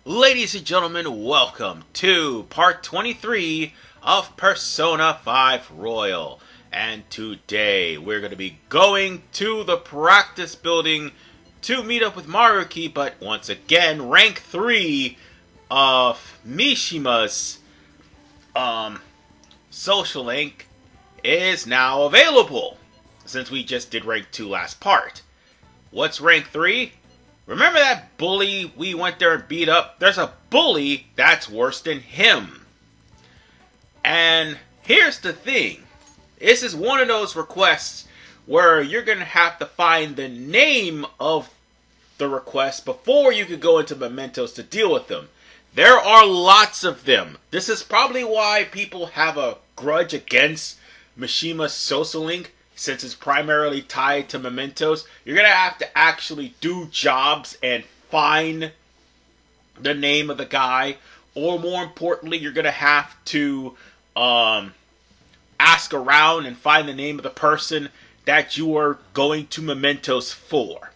Ladies and gentlemen, welcome to part 23 of Persona 5 Royal. And today we're going to be going to the practice building to meet up with Maruki, but once again, rank 3 of Mishima's social link is now available, since we just did rank 2 last part. What's rank 3? Remember that bully we went there and beat up? There's a bully that's worse than him. And here's the thing. This is one of those requests where you're going to have to find the name of the request before you could go into Mementos to deal with them. There are lots of them. This is probably why people have a grudge against Mishima's social link, since it's primarily tied to Mementos. You're going to have to actually do jobs and find the name of the guy. Or more importantly, you're going to have to ask around and find the name of the person that you are going to Mementos for.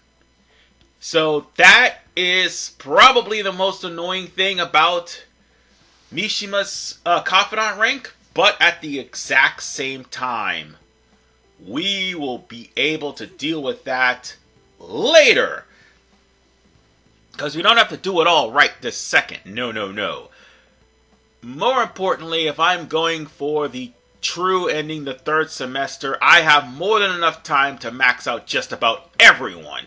So that is probably the most annoying thing about Mishima's Confidant rank. But at the exact same time, we will be able to deal with that later. Because we don't have to do it all right this second. No. More importantly, if I'm going for the true ending the third semester, I have more than enough time to max out just about everyone.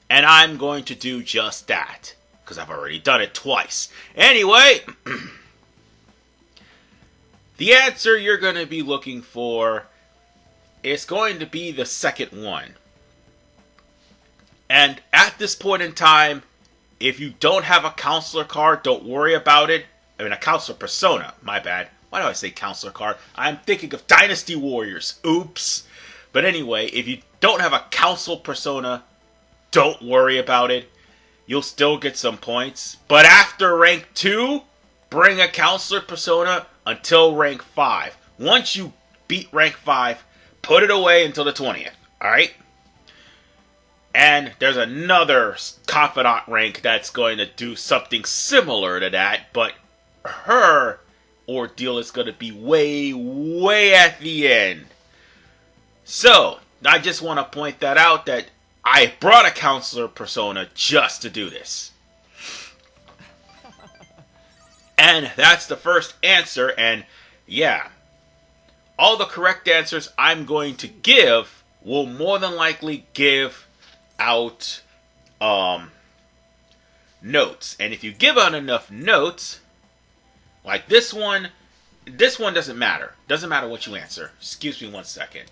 And I'm going to do just that, because I've already done it twice. Anyway, the answer you're going to be looking for is going to be the second one. And at this point in time, if you don't have a counselor card, don't worry about it. I mean, a counselor persona, my bad. Why do I say counselor card? I'm thinking of Dynasty Warriors. Oops. But anyway, if you don't have a council persona, don't worry about it. You'll still get some points. But after rank 2, bring a counselor persona until rank 5. Once you beat rank 5, put it away until the 20th. Alright? And there's another Confidant rank that's going to do something similar to that, but her ordeal is going to be way at the end. So, I just want to point that out, that I brought a counselor persona just to do this. And that's the first answer, and yeah, all the correct answers I'm going to give will more than likely give out notes. And if you give out enough notes, like this one doesn't matter. Doesn't matter what you answer. Excuse me 1 second.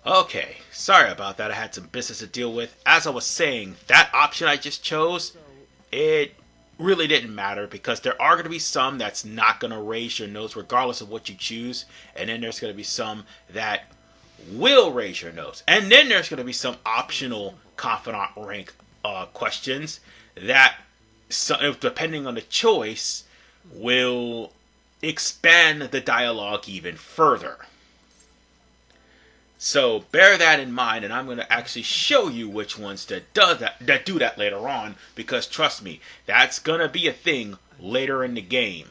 Okay, sorry about that. I had some business to deal with. As I was saying, that option I just chose, it really didn't matter, because there are going to be some that's not going to raise your notes regardless of what you choose, and then there's going to be some that will raise your notes, and then there's going to be some optional Confidant rank questions that, depending on the choice, will expand the dialogue even further. So bear that in mind, and I'm going to actually show you which ones that do that later on, because trust me, that's going to be a thing later in the game.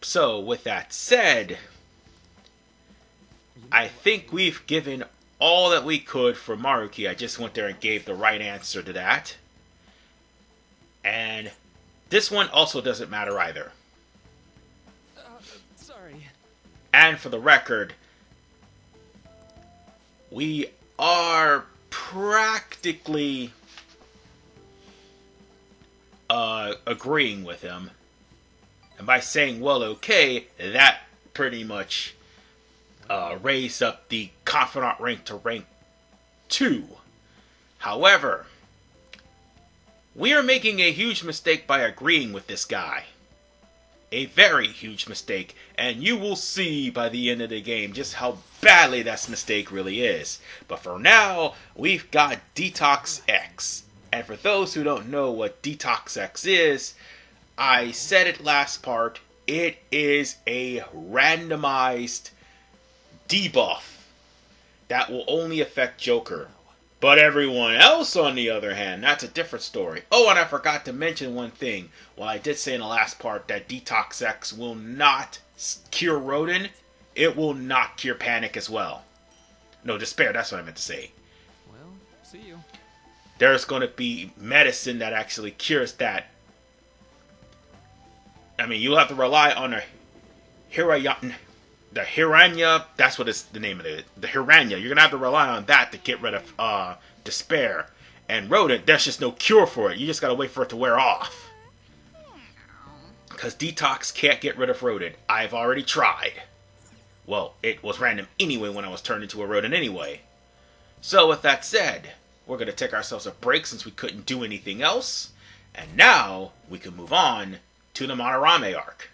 So with that said, I think we've given all that we could for Maruki. I just went there and gave the right answer to that. And this one also doesn't matter either. Sorry. And for the record, we are practically agreeing with him. And by saying, well, okay, that pretty much raised up the Confidant rank to rank 2. However, we are making a huge mistake by agreeing with this guy. A very huge mistake, and you will see by the end of the game just how badly that mistake really is. But for now, we've got Detox X. And for those who don't know what Detox X is, I said it last part, it is a randomized debuff that will only affect Joker. But everyone else, on the other hand, that's a different story. Oh, and I forgot to mention one thing. Well, I did say in the last part that Detox X will not cure Rodin. It will not cure panic as well. No, despair, that's what I meant to say. Well, see you. There's going to be medicine that actually cures that. I mean, you'll have to rely on a Hiranya, that's what it's the name of it. The Hiranya. You're going to have to rely on that to get rid of despair. And Rodent, there's just no cure for it. You just got to wait for it to wear off. Because Detox can't get rid of Rodent. I've already tried. Well, it was random anyway when I was turned into a Rodent anyway. So with that said, we're going to take ourselves a break since we couldn't do anything else. And now we can move on to the Madarame arc.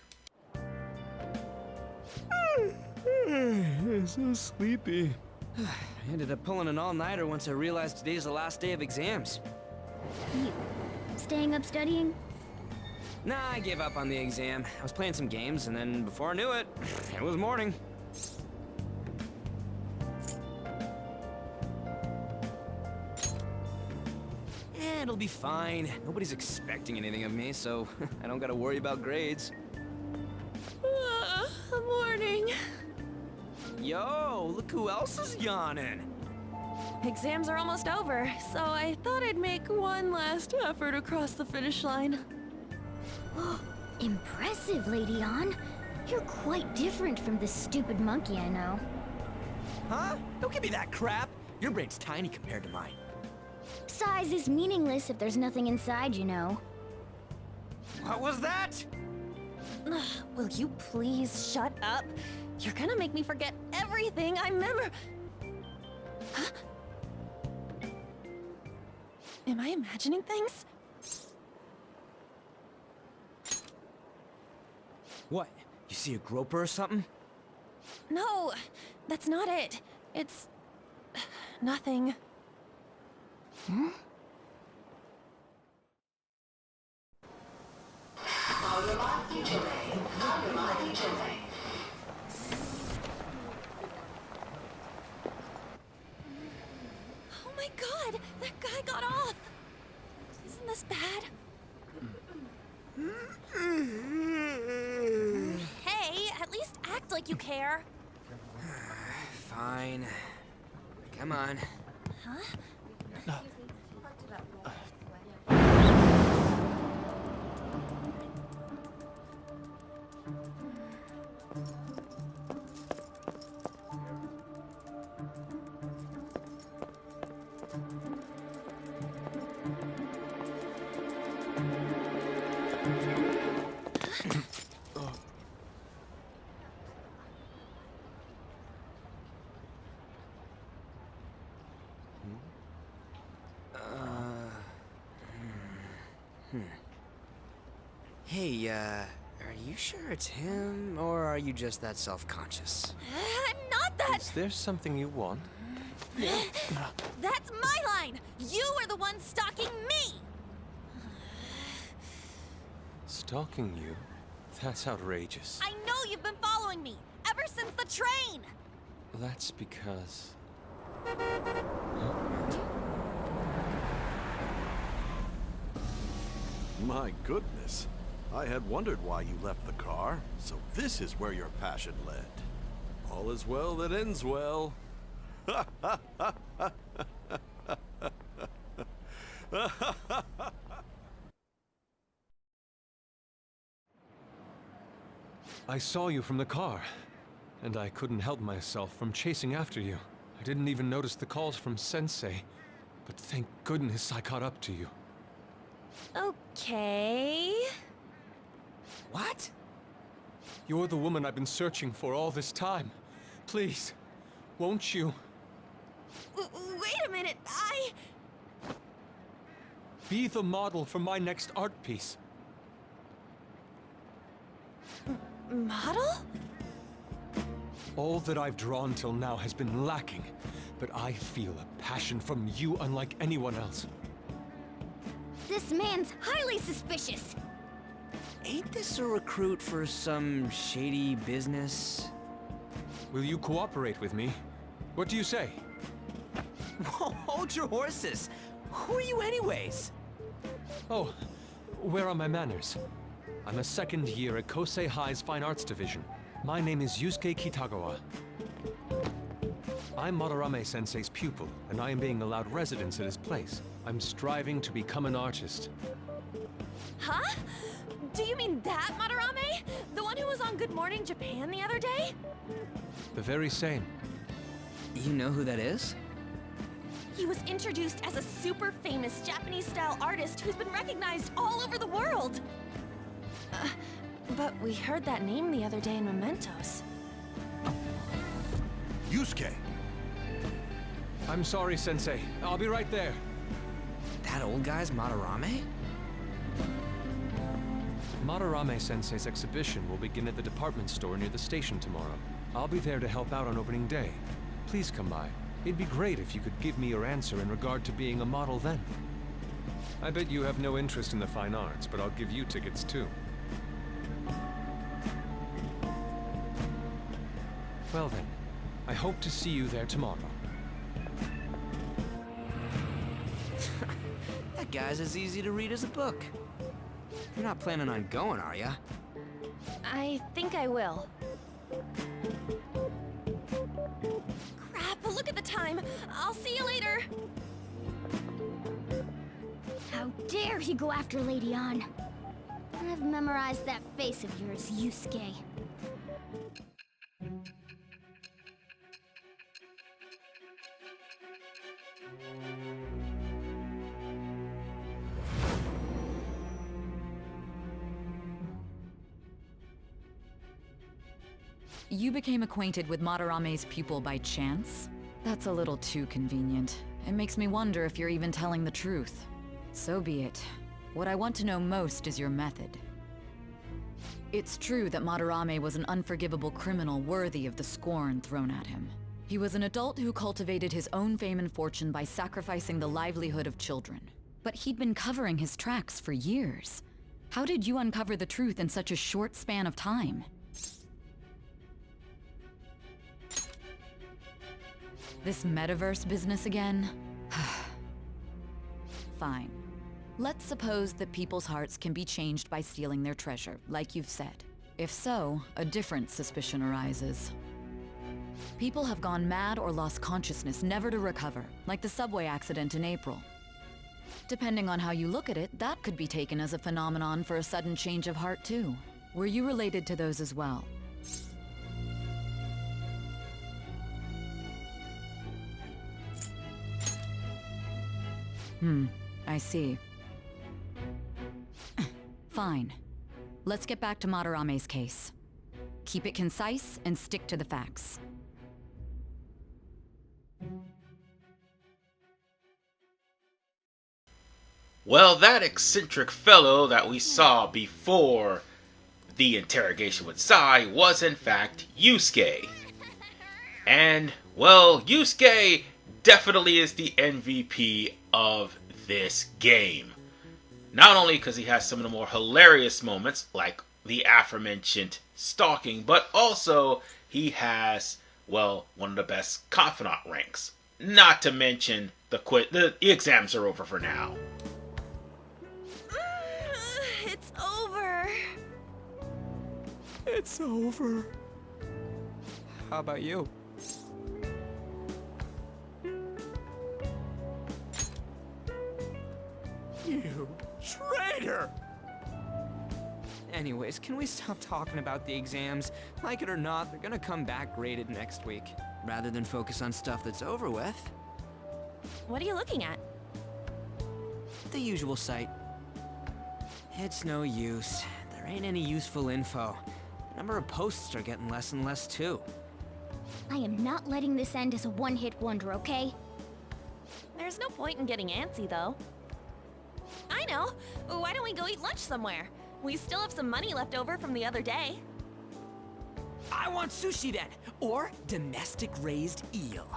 I'm so sleepy. I ended up pulling an all-nighter once I realized today's the last day of exams. You staying up studying? Nah, I gave up on the exam. I was playing some games, and then before I knew it, it was morning. It'll be fine. Nobody's expecting anything of me, so I don't gotta worry about grades. Morning. Yo, look who else is yawning. Exams are almost over, so I thought I'd make one last effort across the finish line. Impressive, Lady Ann. You're quite different from this stupid monkey I know. Huh? Don't give me that crap. Your brain's tiny compared to mine. Size is meaningless if there's nothing inside, you know. What was that? Will you please shut up? You're gonna make me forget everything I remember. Huh? Am I imagining things? What? You see a groper or something? No, that's not it. It's nothing. Hmm? Oh my god, that guy got off. Isn't this bad? Hey, at least act like you care. Fine. Come on. Huh? Hey, are you sure it's him, or are you just that self-conscious? I'm not that. Is there something you want? That's my line. You are the one stalking me. Stalking you? That's outrageous. I know you've been following me ever since the train. That's because... My goodness. I had wondered why you left the car, so this is where your passion led. All is well that ends well. I saw you from the car, and I couldn't help myself from chasing after you. I didn't even notice the calls from Sensei, but thank goodness I caught up to you. Okay. What? You're the woman I've been searching for all this time. Please, won't you? Wait a minute. Be the model for my next art piece. Model? All that I've drawn till now has been lacking, but I feel a passion from you unlike anyone else. This man's highly suspicious. Ain't this a recruit for some shady business? Will you cooperate with me? What do you say? Whoa, hold your horses. Who are you anyways? Oh, where are my manners? I'm a second year at Kosei High's Fine Arts Division. My name is Yusuke Kitagawa. I'm Madarame-sensei's pupil, and I am being allowed residence at his place. I'm striving to become an artist. Huh? Do you mean that Madarame? The one who was on Good Morning Japan the other day? The very same. You know who that is? He was introduced as a super famous Japanese-style artist who's been recognized all over the world. But we heard that name the other day in Mementos. Yusuke! I'm sorry, Sensei. I'll be right there. That old guy's Madarame? Madarame-sensei's exhibition will begin at the department store near the station tomorrow. I'll be there to help out on opening day. Please come by. It'd be great if you could give me your answer in regard to being a model then. I bet you have no interest in the fine arts, but I'll give you tickets too. Well then, I hope to see you there tomorrow. That guy's as easy to read as a book. You're not planning on going, are ya? I think I will. Crap, look at the time. I'll see you later. How dare he go after Lady Ann? I've memorized that face of yours, Yusuke. You became acquainted with Madarame's pupil by chance? That's a little too convenient. It makes me wonder if you're even telling the truth. So be it. What I want to know most is your method. It's true that Madarame was an unforgivable criminal worthy of the scorn thrown at him. He was an adult who cultivated his own fame and fortune by sacrificing the livelihood of children. But he'd been covering his tracks for years. How did you uncover the truth in such a short span of time? This metaverse business again? Fine. Let's suppose that people's hearts can be changed by stealing their treasure, like you've said. If so, a different suspicion arises. People have gone mad or lost consciousness, never to recover, like the subway accident in April. Depending on how you look at it, that could be taken as a phenomenon for a sudden change of heart too. Were you related to those as well? I see. Fine. Let's get back to Madarame's case. Keep it concise and stick to the facts. Well, that eccentric fellow that we saw before the interrogation with Sai was in fact Yusuke. And, well, Yusuke definitely is the MVP of this game. Not only because he has some of the more hilarious moments, like the aforementioned stalking, but also he has, well, one of the best Confidant ranks. Not to mention the exams are over for now. It's over. It's over. How about you? You traitor! Anyways, can we stop talking about the exams? Like it or not, they're gonna come back graded next week. Rather than focus on stuff that's over with. What are you looking at? The usual site. It's no use. There ain't any useful info. The number of posts are getting less and less too. I am not letting this end as a one-hit wonder, okay? There's no point in getting antsy, though. I know. Why don't we go eat lunch somewhere? We still have some money left over from the other day. I want sushi then! Or domestic raised eel.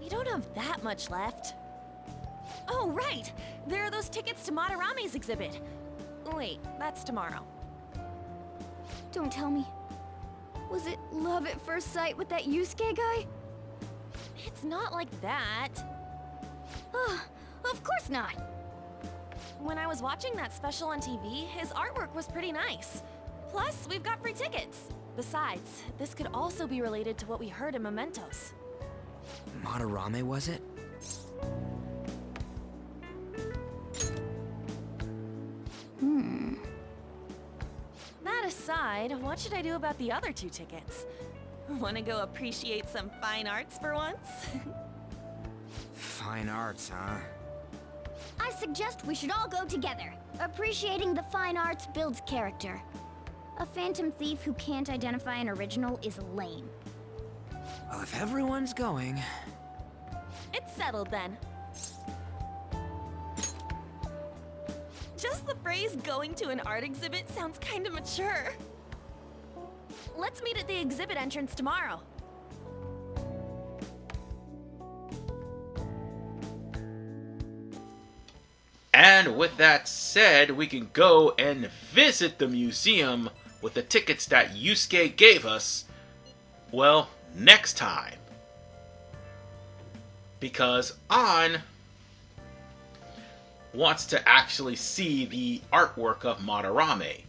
We don't have that much left. Oh, right! There are those tickets to Madarame's exhibit. Wait, that's tomorrow. Don't tell me. Was it love at first sight with that Yusuke guy? It's It's not like that. Of course not. When I was watching that special on TV, his artwork was pretty nice. Plus, we've got free tickets. Besides, this could also be related to what we heard in Mementos. Madarame, was it? That aside, what should I do about the other 2 tickets? Wanna go appreciate some fine arts for once? Fine arts, huh? I suggest we should all go together. Appreciating the fine arts builds character. A phantom thief who can't identify an original is lame. Well, if everyone's going... It's settled then. Just the phrase going to an art exhibit sounds kinda mature. Let's meet at the exhibit entrance tomorrow. And with that said, we can go and visit the museum with the tickets that Yusuke gave us, well, next time. Because An wants to actually see the artwork of Madarame.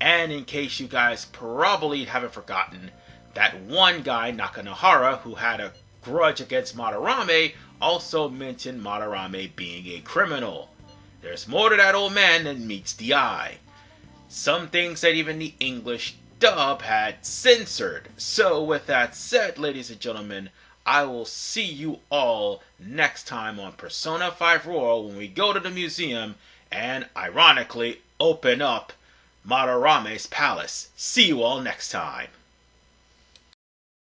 And in case you guys probably haven't forgotten, that one guy, Nakanohara, who had a grudge against Madarame, also mentioned Madarame being a criminal. There's more to that old man than meets the eye. Some things that even the English dub had censored. So with that said, ladies and gentlemen, I will see you all next time on Persona 5 Royal when we go to the museum and, ironically, open up Madarame's palace. See you all next time.